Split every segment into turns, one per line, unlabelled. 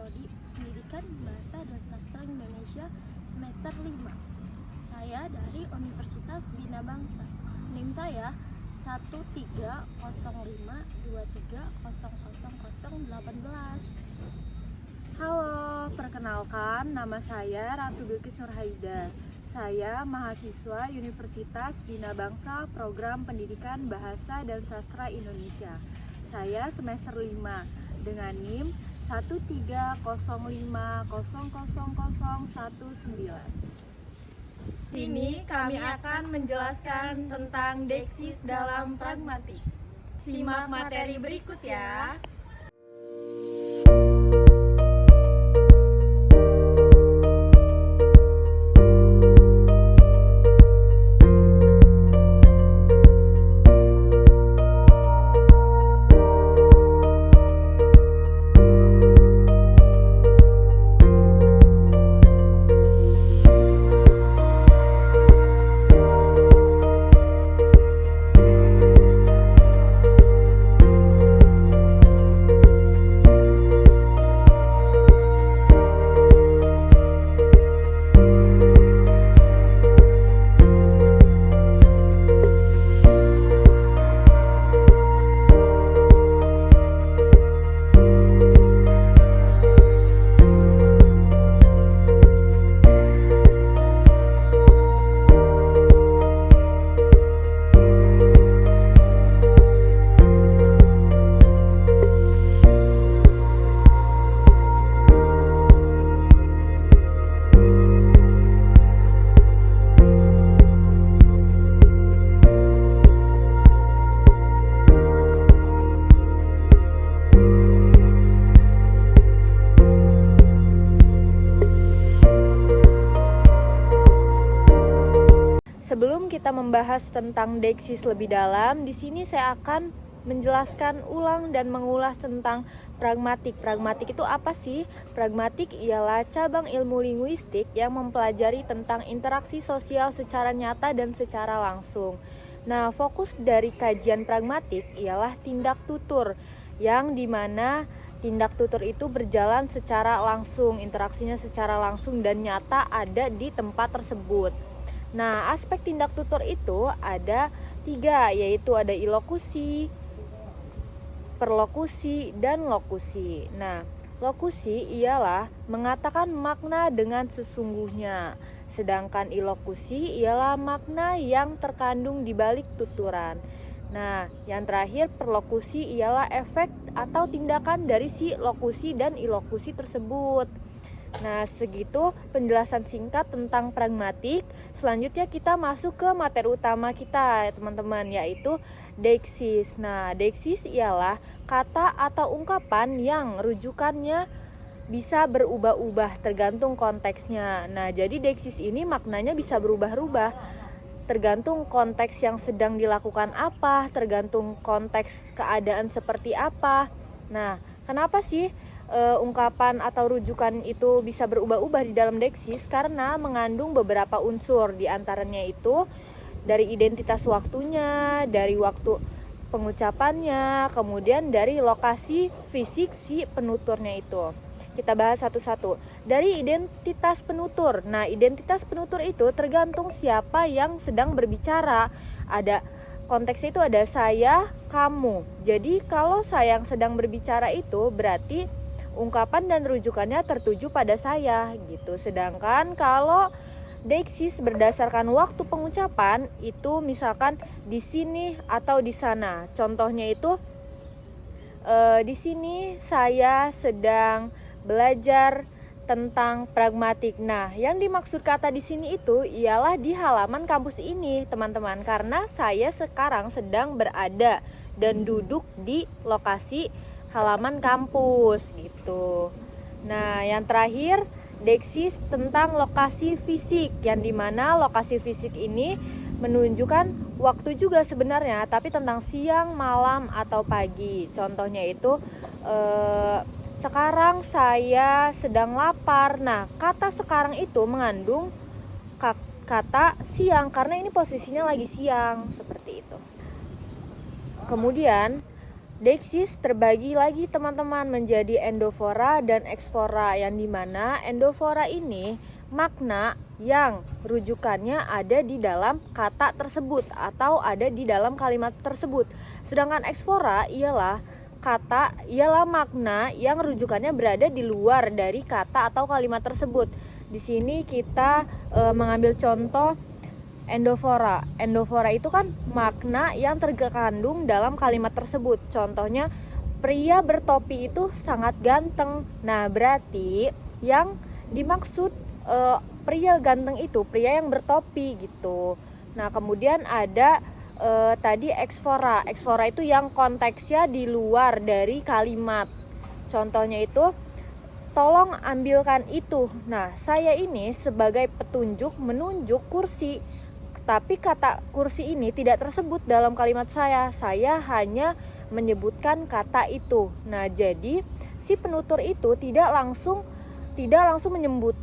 Prodi Pendidikan Bahasa dan Sastra Indonesia semester 5. Saya dari Universitas Bina Bangsa. NIM saya 130523000018.
Halo, perkenalkan nama saya Ratu Bilqis Nurhaida. Saya mahasiswa Universitas Bina Bangsa Program Pendidikan Bahasa dan Sastra Indonesia. Saya semester 5 dengan NIM 1305000019.
Sini kami akan menjelaskan tentang deksis dalam pragmatik. Simak materi berikut ya.
Sebelum kita membahas tentang deksis lebih dalam, di sini saya akan menjelaskan ulang dan mengulas tentang pragmatik. Pragmatik itu apa sih? Pragmatik ialah cabang ilmu linguistik yang mempelajari tentang interaksi sosial secara nyata dan secara langsung. Nah, fokus dari kajian pragmatik ialah tindak tutur, yang dimana tindak tutur itu berjalan secara langsung, interaksinya secara langsung dan nyata ada di tempat tersebut. Nah, aspek tindak tutur itu ada 3, yaitu ada ilokusi, perlokusi, dan lokusi. Nah, lokusi ialah mengatakan makna dengan sesungguhnya, sedangkan ilokusi ialah makna yang terkandung di balik tuturan. Nah, yang terakhir perlokusi ialah efek atau tindakan dari si lokusi dan ilokusi tersebut. Nah, segitu penjelasan singkat tentang pragmatik. Selanjutnya kita masuk ke materi utama kita, teman-teman, yaitu deksis. Nah, deksis ialah kata atau ungkapan yang rujukannya bisa berubah-ubah tergantung konteksnya. Nah, jadi deksis ini maknanya bisa berubah-ubah tergantung konteks yang sedang dilakukan apa, tergantung konteks keadaan seperti apa. Nah, kenapa sih ungkapan atau rujukan itu bisa berubah-ubah di dalam deksis? Karena mengandung beberapa unsur, di antaranya itu dari identitas waktunya, dari waktu pengucapannya, kemudian dari lokasi fisik si penuturnya itu. Kita bahas satu-satu. Dari identitas penutur. Nah, identitas penutur itu tergantung siapa yang sedang berbicara. Ada konteksnya itu ada saya, kamu. Jadi kalau saya yang sedang berbicara itu berarti ungkapan dan rujukannya tertuju pada saya gitu. Sedangkan kalau deksis berdasarkan waktu pengucapan itu misalkan di sini atau di sana. Contohnya itu di sini saya sedang belajar tentang pragmatik. Nah, yang dimaksud kata di sini itu ialah di halaman kampus ini, teman-teman, karena saya sekarang sedang berada dan duduk di lokasi halaman kampus gitu. Nah, yang terakhir deksis tentang lokasi fisik, yang dimana lokasi fisik ini menunjukkan waktu juga sebenarnya, tapi tentang siang, malam, atau pagi. Contohnya itu sekarang saya sedang lapar. Nah, kata sekarang itu mengandung kata siang karena ini posisinya lagi siang, seperti itu. Kemudian Deiksis terbagi lagi teman-teman menjadi endofora dan eksfora, yang dimana endofora ini makna yang rujukannya ada di dalam kata tersebut atau ada di dalam kalimat tersebut. Sedangkan eksfora ialah makna yang rujukannya berada di luar dari kata atau kalimat tersebut. Di sini kita mengambil contoh endofora. Endofora itu kan makna yang terkandung dalam kalimat tersebut. Contohnya, pria bertopi itu sangat ganteng. Nah, berarti yang dimaksud pria ganteng itu pria yang bertopi gitu. Nah, kemudian ada tadi eksfora. Eksfora itu yang konteksnya di luar dari kalimat. Contohnya itu, tolong ambilkan itu. Nah, saya ini sebagai petunjuk menunjuk kursi. Tapi kata kursi ini tidak tersebut dalam kalimat saya. Saya hanya menyebutkan kata itu. Nah, jadi si penutur itu tidak langsung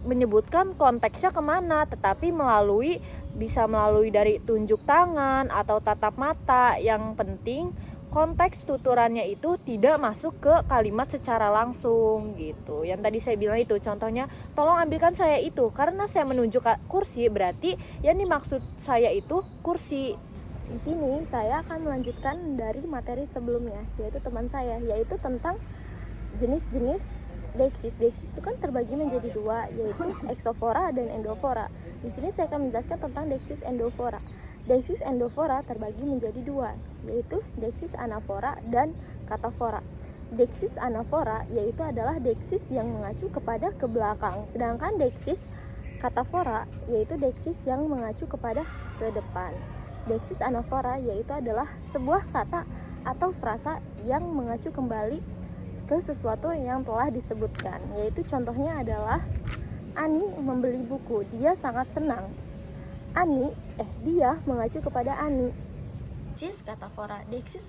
menyebutkan konteksnya kemana, tetapi bisa melalui dari tunjuk tangan atau tatap mata. Yang penting konteks tuturannya itu tidak masuk ke kalimat secara langsung gitu. Yang tadi saya bilang itu contohnya, tolong ambilkan saya itu. Karena saya menunjuk kursi, berarti yang dimaksud saya itu kursi.
Di sini saya akan melanjutkan dari materi sebelumnya, yaitu teman saya, yaitu tentang jenis-jenis deiksis. Deiksis itu kan terbagi menjadi dua, yaitu eksofora dan endofora. Di sini saya akan menjelaskan tentang deiksis endofora. Deiksis endofora terbagi menjadi dua, yaitu deiksis anafora dan katafora. Deiksis anafora yaitu adalah deiksis yang mengacu kepada ke belakang, sedangkan deiksis katafora yaitu deiksis yang mengacu kepada ke depan. Deiksis anafora yaitu adalah sebuah kata atau frasa yang mengacu kembali ke sesuatu yang telah disebutkan, yaitu contohnya adalah Ani membeli buku, dia sangat senang. Dia mengacu kepada Ani. Deiksis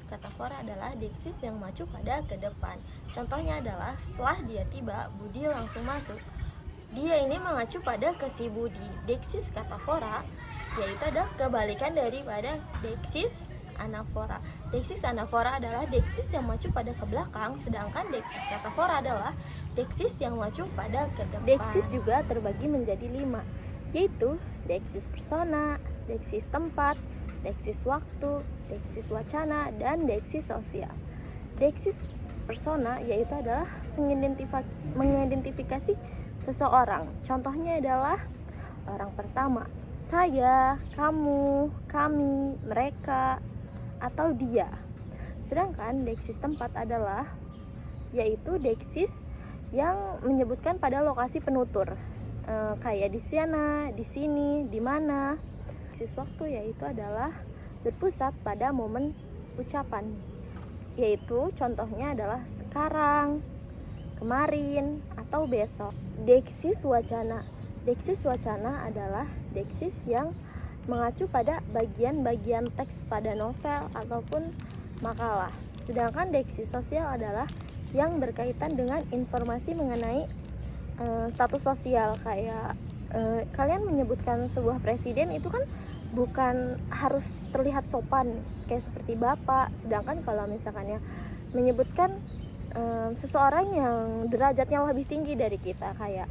katafora adalah deiksis yang mengacu pada ke depan. Contohnya adalah setelah dia tiba, Budi langsung masuk. Dia ini mengacu pada ke si Budi. Deiksis katafora yaitu adalah kebalikan daripada deiksis anafora. Deiksis anafora adalah deiksis yang mengacu pada ke belakang, sedangkan deiksis katafora adalah deiksis yang mengacu pada ke depan. Deiksis juga terbagi menjadi 5, yaitu deiksis persona, deiksis tempat, deiksis waktu, deiksis wacana, dan deiksis sosial. Deiksis persona yaitu adalah mengidentifikasi seseorang. Contohnya adalah orang pertama, saya, kamu, kami, mereka, atau dia. Sedangkan deiksis tempat adalah yaitu deiksis yang menyebutkan pada lokasi penutur. Kayak di sana, di sini, di mana. Deiksis waktu yaitu adalah berpusat pada momen ucapan, yaitu contohnya adalah sekarang, kemarin, atau besok. Deiksis wacana. Deiksis wacana adalah deiksis yang mengacu pada bagian-bagian teks pada novel ataupun makalah. Sedangkan deiksis sosial adalah yang berkaitan dengan informasi mengenai status sosial. Kayak kalian menyebutkan sebuah presiden itu kan bukan harus terlihat sopan kayak seperti bapak. Sedangkan kalau misalkan menyebutkan seseorang yang derajatnya lebih tinggi dari kita, kayak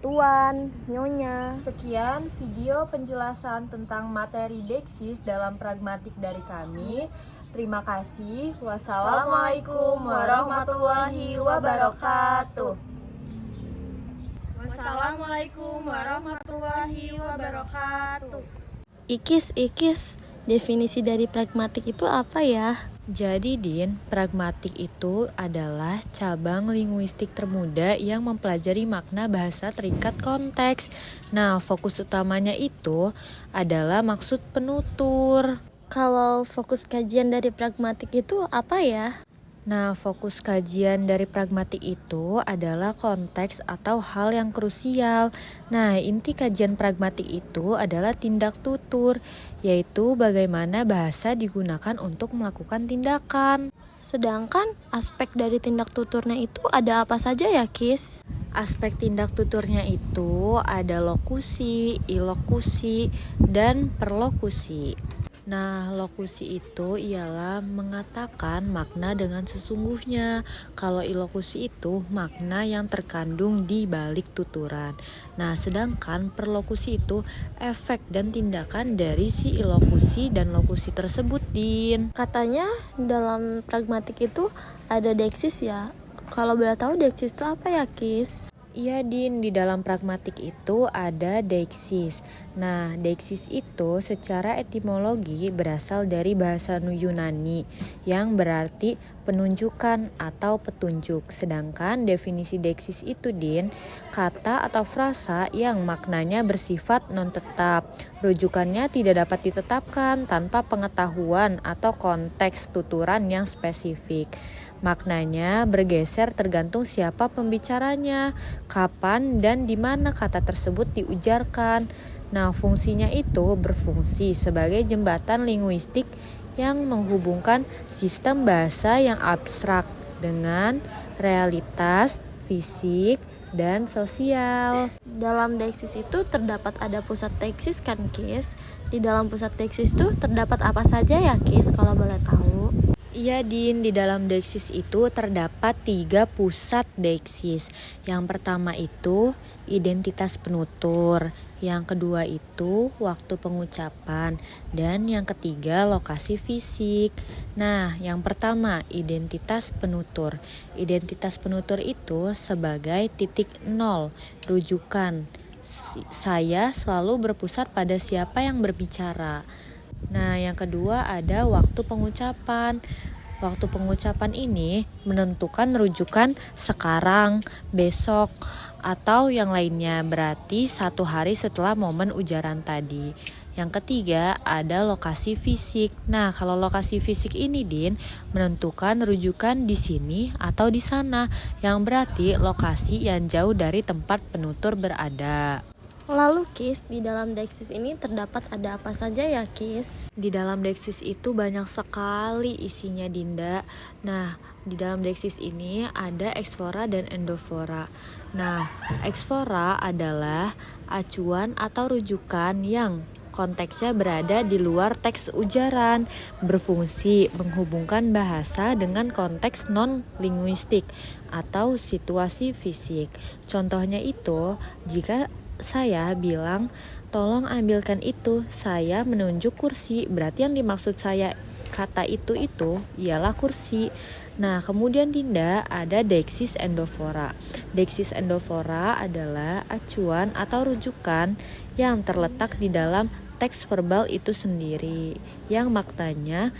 tuan, nyonya.
Sekian video penjelasan tentang materi deiksis dalam pragmatik dari kami. Terima kasih. Wassalamualaikum warahmatullahi wabarakatuh.
Wassalamualaikum warahmatullahi wabarakatuh.
Ikis, definisi dari pragmatik itu apa ya?
Jadi Din, pragmatik itu adalah cabang linguistik termuda yang mempelajari makna bahasa terikat konteks. Nah, fokus utamanya itu adalah maksud penutur.
Kalau fokus kajian dari pragmatik itu apa ya?
Nah, fokus kajian dari pragmatik itu adalah konteks atau hal yang krusial. Nah, inti kajian pragmatik itu adalah tindak tutur, yaitu bagaimana bahasa digunakan untuk melakukan tindakan.
Sedangkan aspek dari tindak tuturnya itu ada apa saja ya, Kis?
Aspek tindak tuturnya itu ada lokusi, ilokusi, dan perlokusi. Nah, lokusi itu ialah mengatakan makna dengan sesungguhnya. Kalau ilokusi itu makna yang terkandung di balik tuturan. Nah, sedangkan perlokusi itu efek dan tindakan dari si ilokusi dan lokusi tersebut, Din.
Katanya dalam pragmatik itu ada deiksis ya. Kalau boleh tahu deiksis itu apa ya, Kis?
Iya, Din, di dalam pragmatik itu ada deiksis. Nah, deiksis itu secara etimologi berasal dari bahasa Yunani yang berarti penunjukan atau petunjuk. Sedangkan definisi deiksis itu, Din, kata atau frasa yang maknanya bersifat non-tetap. Rujukannya tidak dapat ditetapkan tanpa pengetahuan atau konteks tuturan yang spesifik. Maknanya bergeser tergantung siapa pembicaranya, kapan dan di mana kata tersebut diujarkan. Nah, fungsinya itu berfungsi sebagai jembatan linguistik yang menghubungkan sistem bahasa yang abstrak dengan realitas fisik dan sosial.
Dalam deiksis itu terdapat ada pusat deiksis kan, Kis? Di dalam pusat deiksis itu terdapat apa saja ya, Kis, kalau boleh tahu?
Iya, Din, di dalam deiksis itu terdapat 3 pusat deiksis. Yang pertama itu identitas penutur, yang kedua itu waktu pengucapan, dan yang ketiga lokasi fisik. Nah, yang pertama identitas penutur. Identitas penutur itu sebagai titik nol, rujukan. Saya selalu berpusat pada siapa yang berbicara. Nah, yang kedua ada waktu pengucapan. Waktu pengucapan ini menentukan rujukan sekarang, besok, atau yang lainnya, berarti 1 hari setelah momen ujaran tadi. Yang ketiga ada lokasi fisik. Nah, kalau lokasi fisik ini, Din, menentukan rujukan di sini atau di sana, yang berarti lokasi yang jauh dari tempat penutur berada.
Lalu, Kis, di dalam deiksis ini terdapat ada apa saja ya, Kis?
Di dalam deiksis itu banyak sekali isinya, Dinda. Nah, di dalam deiksis ini ada eksfora dan endofora. Nah, eksfora adalah acuan atau rujukan yang konteksnya berada di luar teks ujaran, berfungsi menghubungkan bahasa dengan konteks non-linguistik atau situasi fisik. Contohnya itu, jika saya bilang, tolong ambilkan itu, saya menunjuk kursi, berarti yang dimaksud saya kata itu ialah kursi. Nah, kemudian Dinda ada deiksis endofora. Deiksis endofora adalah acuan atau rujukan yang terletak di dalam teks verbal itu sendiri, yang maknanya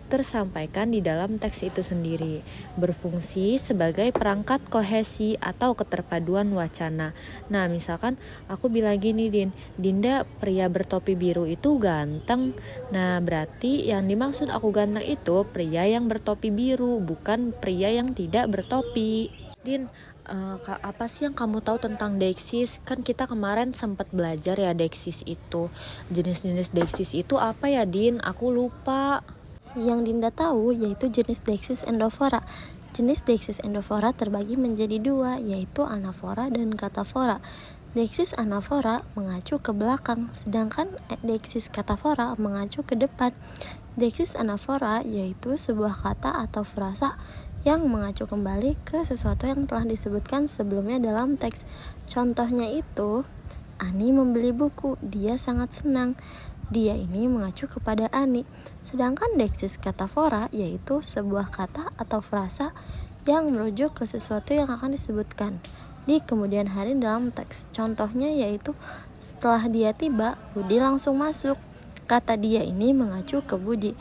tersampaikan di dalam teks itu sendiri, berfungsi sebagai perangkat kohesi atau keterpaduan wacana. Nah, misalkan aku bilang gini, Dinda, pria bertopi biru itu ganteng. Nah, berarti yang dimaksud aku ganteng itu pria yang bertopi biru, bukan pria yang tidak bertopi. Din, apa sih yang kamu tahu tentang deiksis? Kan kita kemarin sempat belajar ya deiksis itu. Jenis-jenis deiksis itu apa ya, Din? Aku lupa.
Yang Dinda tahu yaitu jenis deiksis endofora. Jenis deiksis endofora terbagi menjadi 2, yaitu anafora dan katafora. Deiksis anafora mengacu ke belakang, sedangkan deiksis katafora mengacu ke depan. Deiksis anafora yaitu sebuah kata atau frasa yang mengacu kembali ke sesuatu yang telah disebutkan sebelumnya dalam teks. Contohnya itu, Ani membeli buku, dia sangat senang. Dia ini mengacu kepada Ani. Sedangkan deiksis katafora yaitu sebuah kata atau frasa yang merujuk ke sesuatu yang akan disebutkan di kemudian hari dalam teks. Contohnya yaitu, setelah dia tiba, Budi langsung masuk. Kata dia ini mengacu ke Budi.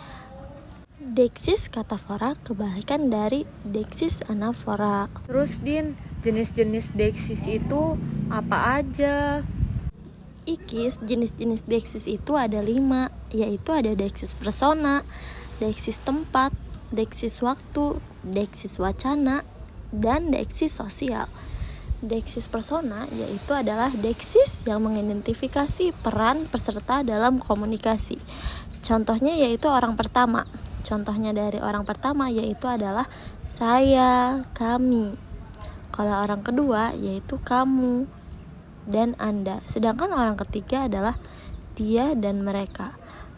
Deiksis katafora kebalikan dari deiksis anafora.
Terus, Din, jenis-jenis deiksis itu apa aja?
Ikis, jenis-jenis deiksis itu ada 5, yaitu ada deiksis persona, deiksis tempat, deiksis waktu, deiksis wacana, dan deiksis sosial. Deiksis persona yaitu adalah deiksis yang mengidentifikasi peran peserta dalam komunikasi. Contohnya yaitu orang pertama. Contohnya dari orang pertama yaitu adalah saya, kami. Kalau orang kedua yaitu kamu dan Anda. Sedangkan orang ketiga adalah dia dan mereka.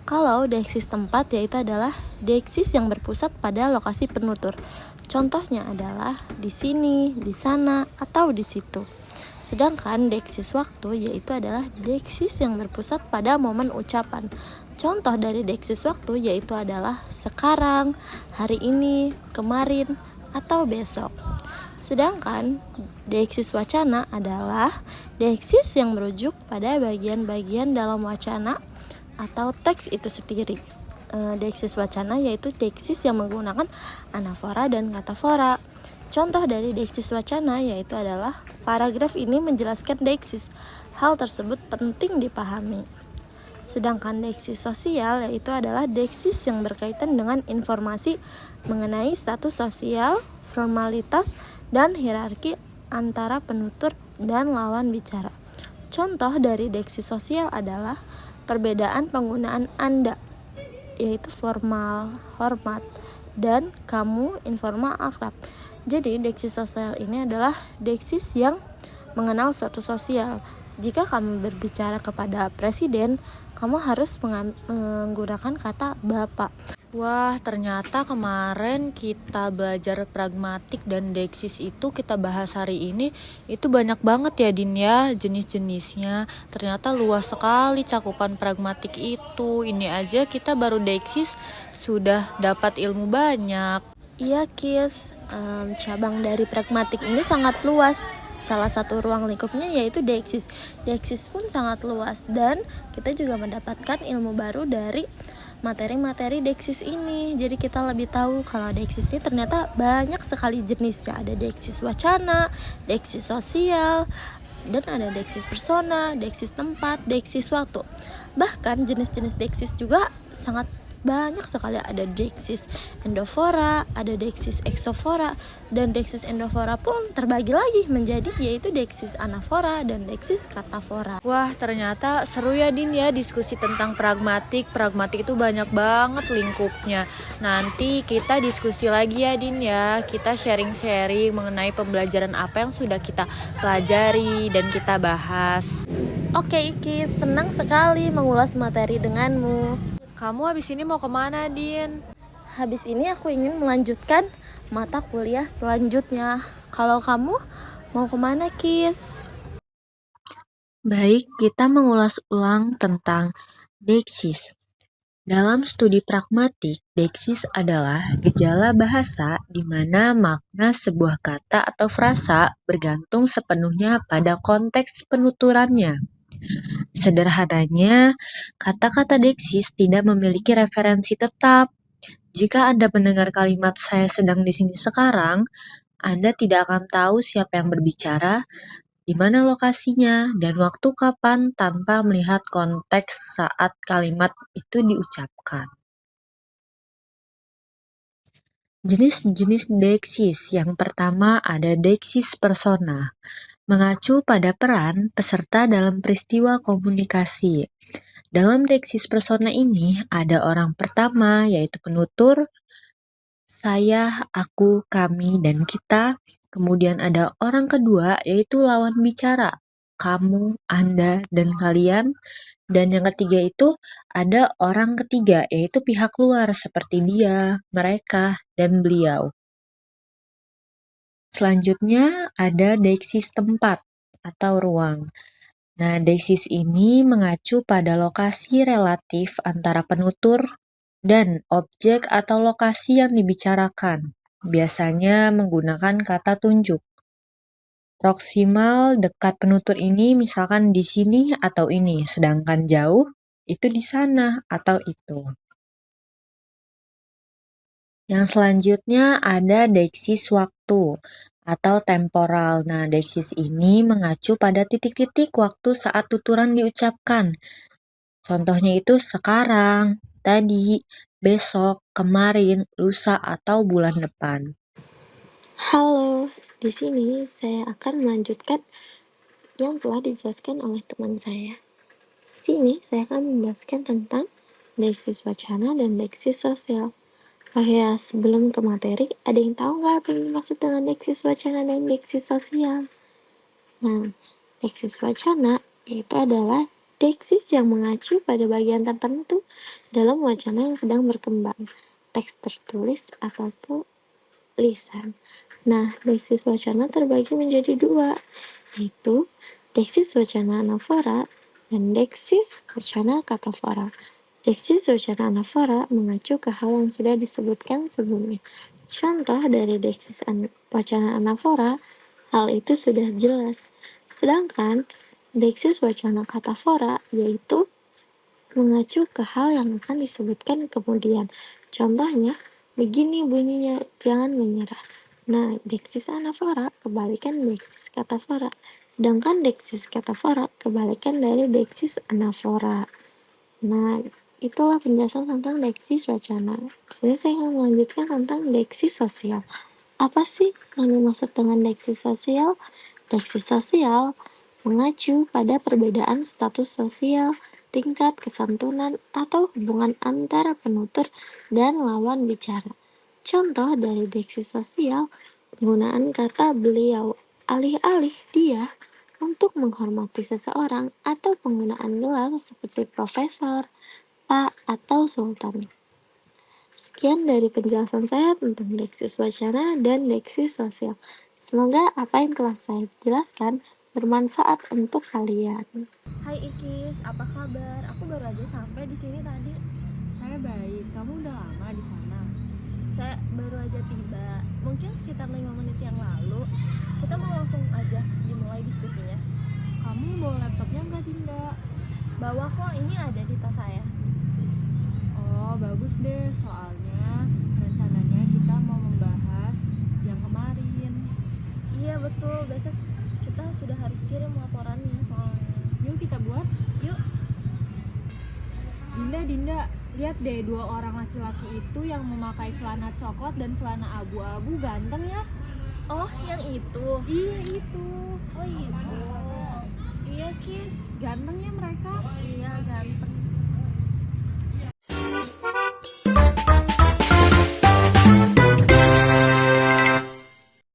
Kalau deeksis tempat yaitu adalah deeksis yang berpusat pada lokasi penutur. Contohnya adalah di sini, di sana, atau di situ. Sedangkan deeksis waktu yaitu adalah deeksis yang berpusat pada momen ucapan. Contoh dari deeksis waktu yaitu adalah sekarang, hari ini, kemarin, atau besok. Sedangkan deeksis wacana adalah deeksis yang merujuk pada bagian-bagian dalam wacana atau teks itu sendiri. Deeksis wacana yaitu deeksis yang menggunakan anafora dan katafora. Contoh dari deeksis wacana yaitu adalah paragraf ini menjelaskan deeksis. Hal tersebut penting dipahami. Sedangkan deeksis sosial yaitu adalah deeksis yang berkaitan dengan informasi mengenai status sosial, formalitas, dan hierarki antara penutur dan lawan bicara. Contoh dari deeksis sosial adalah perbedaan penggunaan Anda, yaitu formal, hormat, dan kamu, informal, akrab. Jadi deeksis sosial ini adalah deeksis yang mengenal status sosial. Jika kamu berbicara kepada presiden, kamu harus menggunakan kata bapak.
Wah, ternyata kemarin kita belajar pragmatik dan deeksis itu kita bahas hari ini itu banyak banget ya Din ya jenis-jenisnya. Ternyata luas sekali cakupan pragmatik itu. Ini aja kita baru deeksis sudah dapat ilmu banyak.
Iya Kis, cabang dari pragmatik ini sangat luas. Salah satu ruang lingkupnya yaitu deeksis. Deeksis pun sangat luas dan kita juga mendapatkan ilmu baru dari materi-materi deeksis ini. Jadi kita lebih tahu kalau deeksis ini ternyata banyak sekali jenisnya. Ada deeksis wacana, deeksis sosial, dan ada deeksis persona, deeksis tempat, deeksis waktu. Bahkan jenis-jenis deeksis juga sangat banyak sekali. Ada deeksis endofora, ada deeksis exofora, dan deeksis endofora pun terbagi lagi menjadi yaitu deeksis anafora dan deeksis katafora.
Wah, ternyata seru ya Din ya diskusi tentang pragmatik. Pragmatik itu banyak banget lingkupnya. Nanti kita diskusi lagi ya Din ya. Kita sharing-sharing mengenai pembelajaran apa yang sudah kita pelajari dan kita bahas.
Oke Iki, senang sekali mengulas materi denganmu.
Kamu habis ini mau kemana Din?
Habis ini aku ingin melanjutkan mata kuliah selanjutnya. Kalau kamu mau kemana Kis?
Baik, kita mengulas ulang tentang deeksis. Dalam studi pragmatik, deeksis adalah gejala bahasa di mana makna sebuah kata atau frasa bergantung sepenuhnya pada konteks penuturannya. Sederhananya, kata-kata deeksis tidak memiliki referensi tetap. Jika Anda mendengar kalimat "saya sedang di sini sekarang", Anda tidak akan tahu siapa yang berbicara, di mana lokasinya, dan waktu kapan tanpa melihat konteks saat kalimat itu diucapkan. Jenis-jenis deeksis. Yang pertama ada deeksis persona, mengacu pada peran peserta dalam peristiwa komunikasi. Dalam deeksis persona ini ada orang pertama yaitu penutur, saya, aku, kami, dan kita. Kemudian ada orang kedua yaitu lawan bicara, kamu, Anda, dan kalian. Dan yang ketiga itu ada orang ketiga yaitu pihak luar seperti dia, mereka, dan beliau. Selanjutnya ada deeksis tempat atau ruang. Nah, deeksis ini mengacu pada lokasi relatif antara penutur dan objek atau lokasi yang dibicarakan, biasanya menggunakan kata tunjuk. Proksimal dekat penutur ini misalkan di sini atau ini, sedangkan jauh itu di sana atau itu. Yang selanjutnya ada deeksis waktu atau temporal. Nah, deeksis ini mengacu pada titik-titik waktu saat tuturan diucapkan. Contohnya itu sekarang, tadi, besok, kemarin, lusa, atau bulan depan.
Halo, di sini saya akan melanjutkan yang telah dijelaskan oleh teman saya. Sini saya akan menjelaskan tentang deeksis wacana dan deeksis sosial. Oh ya, sebelum ke materi, ada yang tahu nggak apa yang dimaksud dengan deeksis wacana dan deeksis sosial? Nah, deeksis wacana itu adalah
Deksis yang mengacu pada bagian tertentu dalam wacana yang sedang berkembang, teks tertulis ataupun lisan. Nah, deksis wacana terbagi menjadi dua, yaitu deksis wacana anafora dan deksis wacana katafora. Deksis wacana anafora mengacu ke hal yang sudah disebutkan sebelumnya. Contoh dari deksis wacana anafora, hal itu sudah jelas. Sedangkan deksis wacana katafora yaitu mengacu ke hal yang akan disebutkan kemudian. Contohnya, begini bunyinya, jangan menyerah. Nah, deksis anafora kebalikan deksis katafora. Sedangkan deksis katafora kebalikan dari deksis anafora. Nah, itulah penjelasan tentang deksis wacana. Di sini saya akan melanjutkan tentang deksis sosial. Apa sih yang dimaksud dengan deksis sosial? Deksis sosial mengacu pada perbedaan status sosial, tingkat kesantunan, atau hubungan antara penutur dan lawan bicara. Contoh dari deksis sosial, penggunaan kata beliau, alih-alih dia, untuk menghormati seseorang, atau penggunaan gelar seperti profesor, pak, atau sultan. Sekian dari penjelasan saya tentang deksis wacana dan deksis sosial. Semoga apa yang telah saya jelaskan bermanfaat untuk kalian.
Hai Ikis, apa kabar? Aku baru aja sampai di sini tadi.
Saya baik, kamu udah lama di sana?
Saya baru aja tiba, mungkin sekitar 5 menit yang lalu. Kita mau langsung aja dimulai diskusinya.
Kamu bawa laptopnya nggak, Dinda?
Bawa kok, ini ada di tas saya.
Oh, bagus deh, soalnya rencananya kita mau membahas yang kemarin.
Iya betul, besok kita sudah harus kirim laporannya soalnya.
Yuk kita buat.
Yuk.
Dinda, lihat deh, 2 orang laki-laki itu yang memakai celana coklat dan celana abu-abu, ganteng ya?
Oh, yang itu.
Iya itu.
Oh itu. Iya Kis,
Ganteng ya mereka?
iya ganteng.